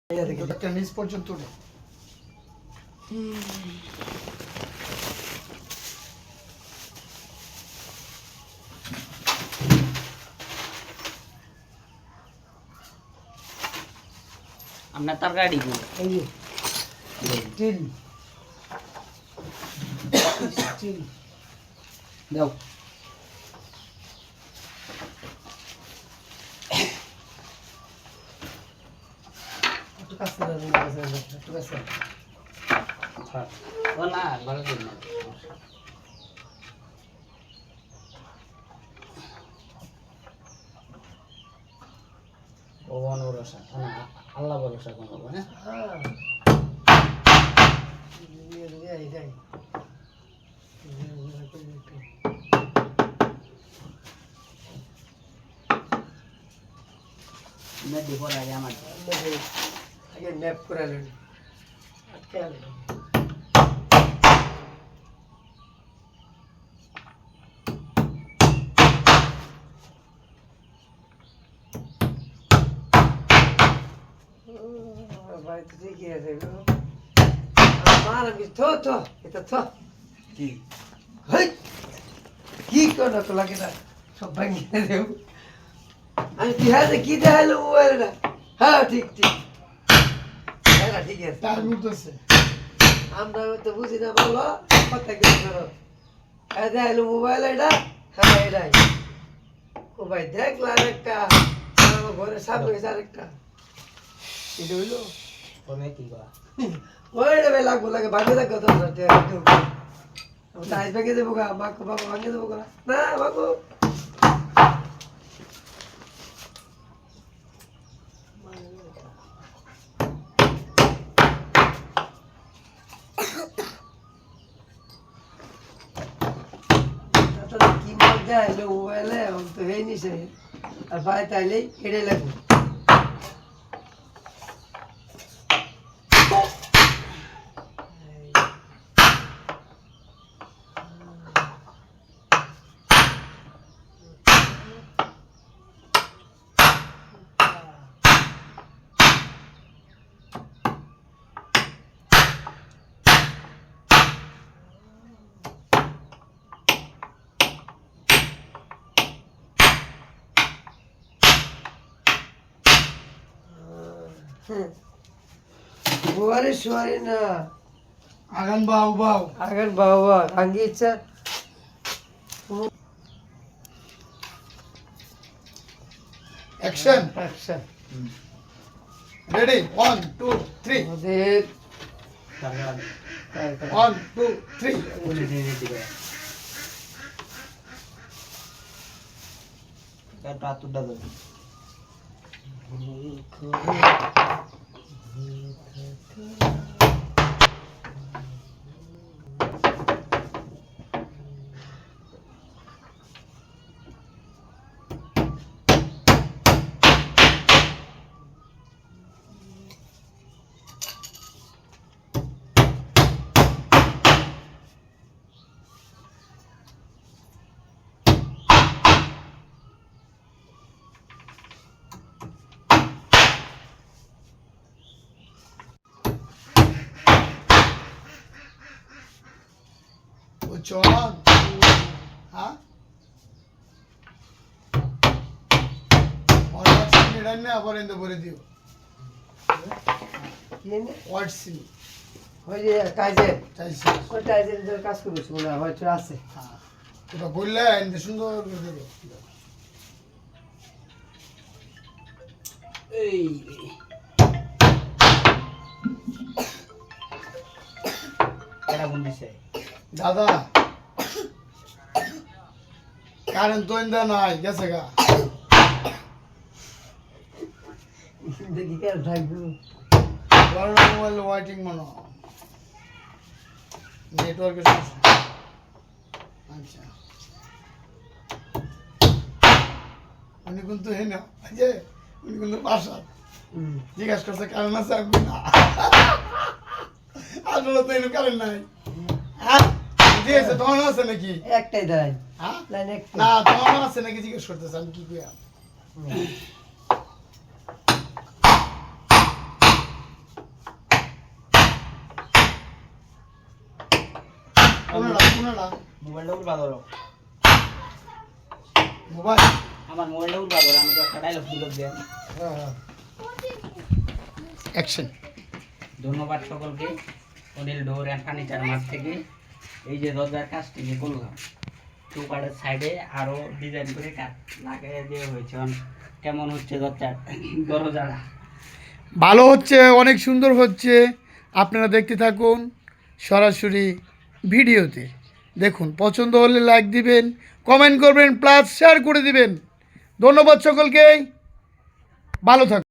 একটা নিচ পর্যন্ত না আমরা তার গাড়ি কি এই যে স্টিল স্টিল দাও একটু কাছে একটু কাছে ও না ভালো দিন না ভগবান ভরসা না আল্লাহ ভরসা করবো হ্যাঁ এইটাই নদী পড়া যায় আমার আগে ম্যাপ করে নেন আটকে আলেন বাড়িতে ঠিকই আছে আমার আমি থো এটা থো কি হেই কি করো তো লাগে না সব ভাঙিয়ে দেব আমি বিহারে কি দেখাইলো মোবাইলটা হ্যাঁ ঠিক ঠিক হ্যাঁ ঠিক আছে তার মুখতেছে আমরা তো বুঝি না বলো কথা কি করো হ্যাঁ দেখাইলো মোবাইল এটা হ্যাঁ এটাই ও ভাই দেখলাম একটা আমার ঘরে সামনে গেছে আরেকটা এটা হইলো ফোনে কি করা ওইটা ভাই লাগবো লাগে ভাঙে থাকো তো টাইস ভেঙে দেবো গা মাকে বাবা ভাঙে দেবো গা না বাবু কি মজা এলো মোবাইলে তো হয়নি সে আর ভাই তাইলেই কেড়ে লাগবে বুয়ারি শুয়ারি না আগান বাউ বাউ আগের বাবা আঙ্গি ইচ্ছা অ্যাকশন আচ্ছা রেডি 1 2 3 আমাদের 1 2 3 একটা তুডা দাও চল হ্যাঁ অর্ডার সিলিন্ডার না আবার এন্ড করে দিও কি এনে হোয়াট সিল ওই যে কাজে চাইছি ওই কাজের যে কাজ করেছি মনে হয় হয়তো আছে হ্যাঁ এটা বললে এন্ড সুন্দর করে দেবো এই এটা কোন দিছে দাদা কারেন্ট তো ইন্দা নাই গেছে গা দেখি কেন থাকবো করোনা মোবাইল ওয়াইটিং মনে নেটওয়ার্কের সমস্যা আচ্ছা উনি কিন্তু হেন যে উনি কিন্তু বাসা জিজ্ঞাসা করছে কারণ আছে আমি না আসলে তো এনে কারণ নাই হ্যাঁ দিয়েছে তোমার আছে নাকি একটাই দাঁড়াই হ্যাঁ লাইন একটা না তোমার আছে নাকি জিজ্ঞেস করতেছে আমি কি কইয়া কোনটা মোবাইলটা উঠবা ধরো। মোবাইল আমার মোবাইলটা উঠবা ধরো, আমি তো একটা ডায়লগ দিয়ে। হ্যাঁ অ্যাকশন। ধন্যবাদ সকলকে। Anil door and furniture mart থেকে এই যে দরজার কাজটি যে করলাম, চৌকাঠের সাইডে আরো ডিজাইন করে কাঠ লাগিয়ে দেওয়া হয়েছে। কেমন হচ্ছে দরজাটা? ভালো হচ্ছে, অনেক সুন্দর হচ্ছে। আপনারা দেখতে থাকুন সরাসরি ভিডিওতে। দেখুন, পছন্দ হলে লাইক দিবেন, কমেন্ট করবেন, প্লাস শেয়ার করে দিবেন। ধন্যবাদ সকলকে, ভালো থাকুন।